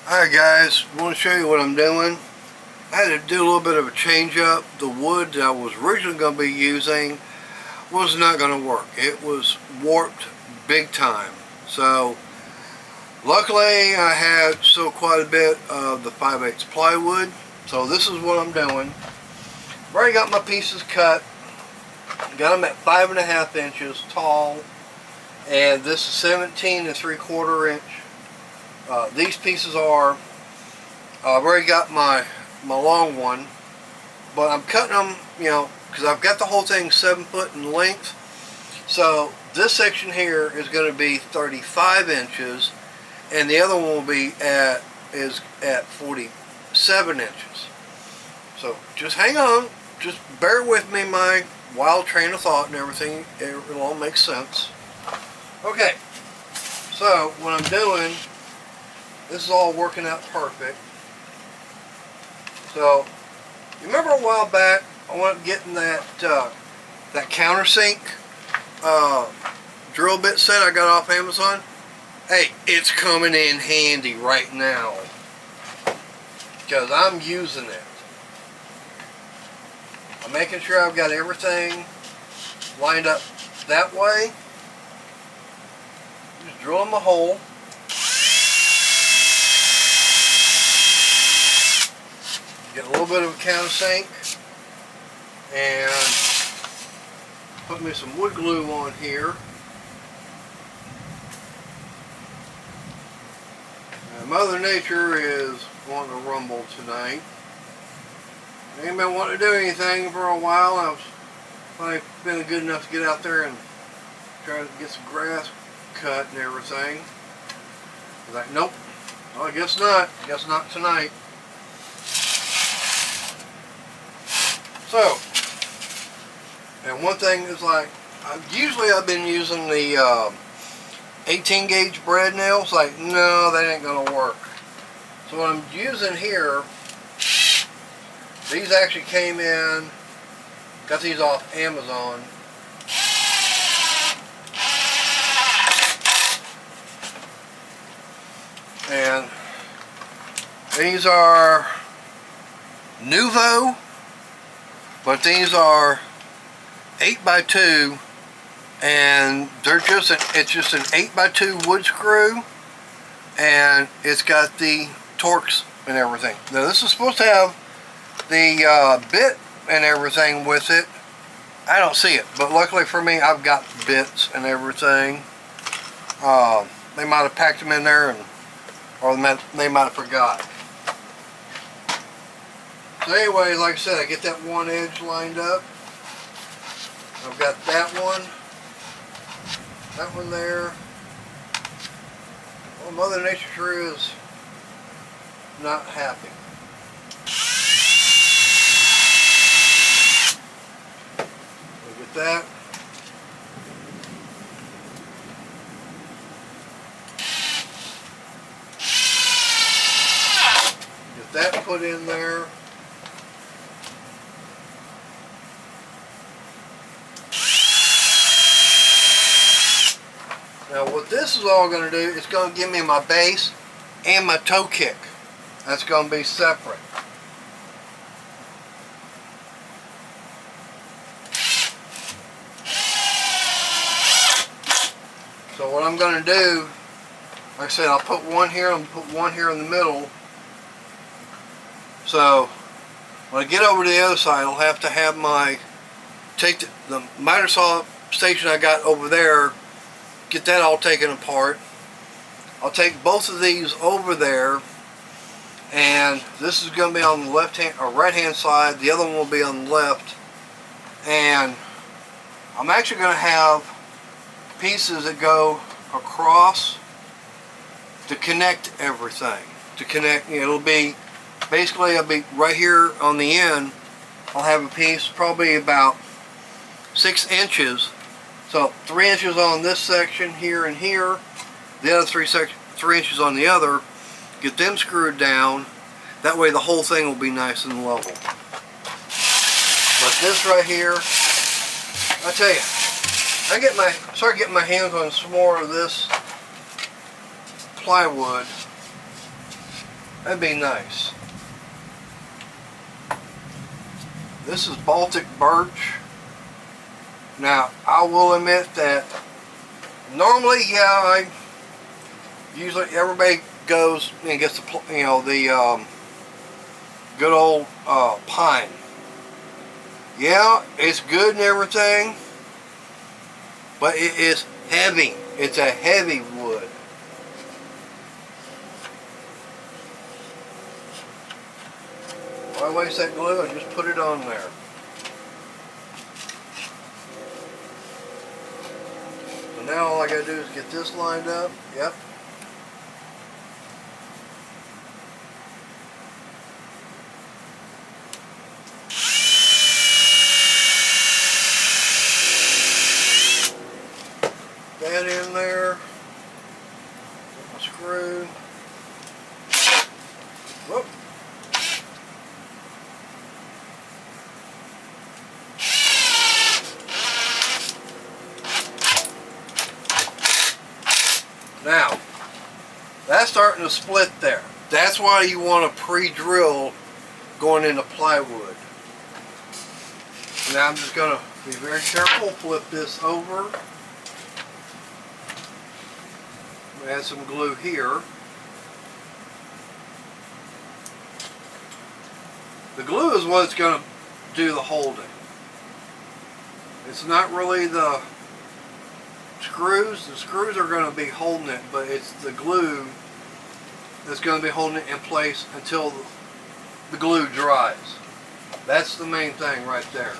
Alright guys, I want to show you what I'm doing. I had to do a little bit of a change up. The wood that I was originally going to be using was not going to work. It was warped big time. So luckily I had still quite a bit of the 5/8 plywood. So this is what I'm doing. I've already got my pieces cut. Got them at 5.5 inches tall. And this is 17 3/4 inch. These pieces are, I've already got my long one, but I'm cutting them, because I've got the whole thing 7 foot in length. So this section here is going to be 35 inches, and the other one will be at 47 inches. So just hang on, just bear with me, my wild train of thought and everything. It'll all make sense. Okay, so what I'm doing, this is all working out perfect. So, you remember a while back, I went getting that countersink drill bit set I got off Amazon? Hey, it's coming in handy right now, because I'm using it. I'm making sure I've got everything lined up that way. Just drilling my hole. Get a little bit of a countersink and put me some wood glue on here. And Mother Nature is wanting to rumble tonight. I ain't been wanting to do anything for a while. I was finally feeling good enough to get out there and try to get some grass cut and everything. I was like, nope. Well, I guess not. I guess not tonight. So, and one thing is like, usually I've been using the 18 gauge brad nails. Like, no, that ain't gonna work. So what I'm using here, these actually came in, got these off Amazon. And these are Nuvo. But these are 8x2, and they're just it's just an 8x2 wood screw, and it's got the Torx and everything. Now this is supposed to have the bit and everything with it. I don't see it, but luckily for me, I've got bits and everything. They might have packed them in there, or they might have forgot. So anyway, like I said, I get that one edge lined up. I've got that one there. Well, Mother Nature sure is not happy. Look at that. Get that put in there. Now what this is all going to do, it's going to give me my base and my toe kick. That's going to be separate. So what I'm going to do, like I said, I'll put one here and put one here in the middle. So when I get over to the other side, I'll have to have take the miter saw station I got over there, get that all taken apart. I'll take both of these over there, and this is going to be on the left hand or right hand side. The other one will be on the left, and I'm actually going to have pieces that go across to connect everything. To connect, it'll be basically, I'll be right here on the end. I'll have a piece probably about 6 inches. So 3 inches on this section here and here, the other 3 inches on the other. Get them screwed down. That way the whole thing will be nice and level. But this right here, I tell you, start getting my hands on some more of this plywood. That'd be nice. This is Baltic birch. Now, I will admit that normally, yeah, usually everybody goes and gets the good old pine. Yeah, it's good and everything, but it is heavy. It's a heavy wood. Why waste that glue and just put it on there? So now all I gotta do is get this lined up. Yep. That in there. Get my screw. Whoop. Now, that's starting to split there. That's why you want to pre-drill going into plywood. Now I'm just going to be very careful, flip this over. Add some glue here. The glue is what's going to do the holding. It's not really the screws. The screws are going to be holding it, but it's the glue that's going to be holding it in place until the glue dries. That's the main thing right there.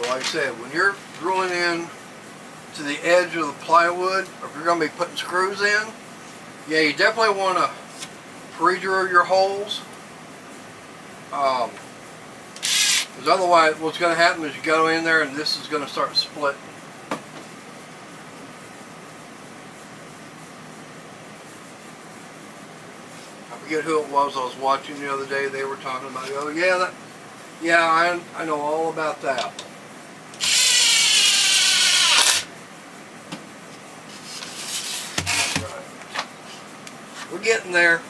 Like I said, when you're drilling in to the edge of the plywood, or if you're going to be putting screws in, yeah, you definitely want to pre-drill your holes. Because otherwise, what's going to happen is you go in there and this is going to start splitting. I forget who it was I was watching the other day. They were talking about, oh yeah, I know all about that. We're getting there.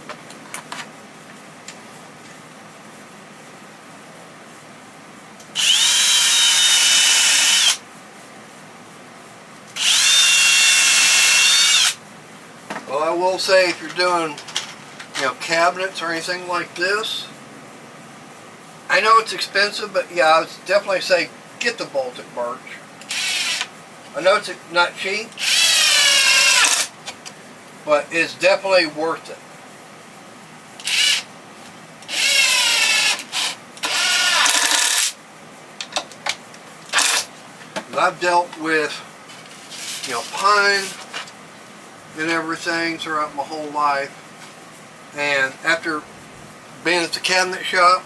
Well, I will say if you're doing, cabinets or anything like this, I know it's expensive, but yeah, I would definitely say get the Baltic birch. I know it's not cheap, but it's definitely worth it. I've dealt with, pine and everything throughout my whole life, and after being at the cabinet shop,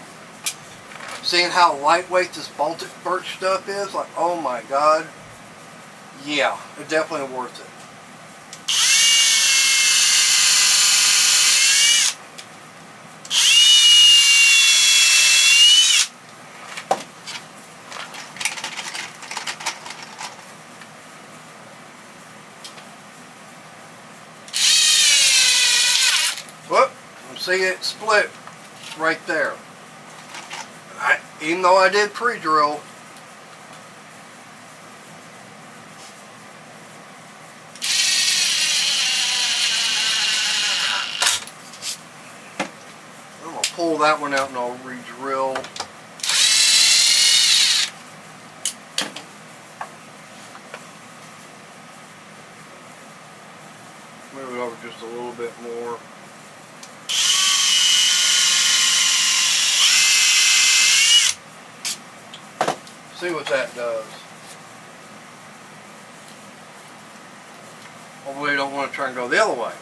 seeing how lightweight this Baltic birch stuff is, like, oh my God, yeah, it's definitely worth it. Whoop, see it split right there. Even though I did pre-drill, I'm going to pull that one out and I'll re-drill. Move it over just a little bit more. See what that does. Hopefully you don't want to try and go the other way.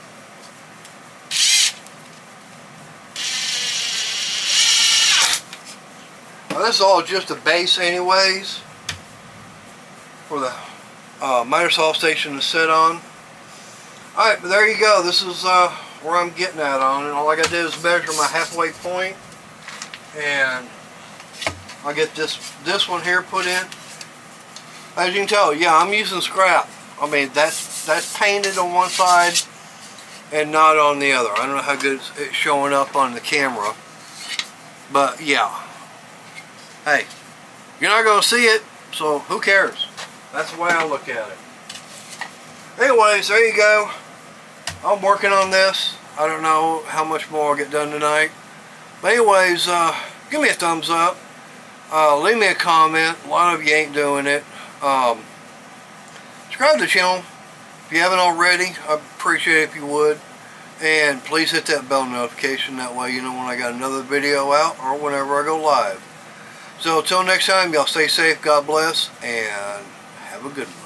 Now this is all just a base anyways for the miter saw station to sit on. Alright, but there you go. This is where I'm getting at on it. All I gotta do is measure my halfway point, and I'll get this one here put in. As you can tell, yeah, I'm using scrap. I mean, that's painted on one side and not on the other. I don't know how good it's showing up on the camera, but yeah. Hey, you're not gonna see it, so who cares? That's the way I look at it. Anyways, there you go. I'm working on this. I don't know how much more I'll get done tonight. But anyways, give me a thumbs up. Leave me a comment. A lot of you ain't doing it. Subscribe to the channel if you haven't already. I'd appreciate it if you would. And please hit that bell notification. That way you know when I got another video out or whenever I go live. So until next time, y'all stay safe, God bless, and have a good one.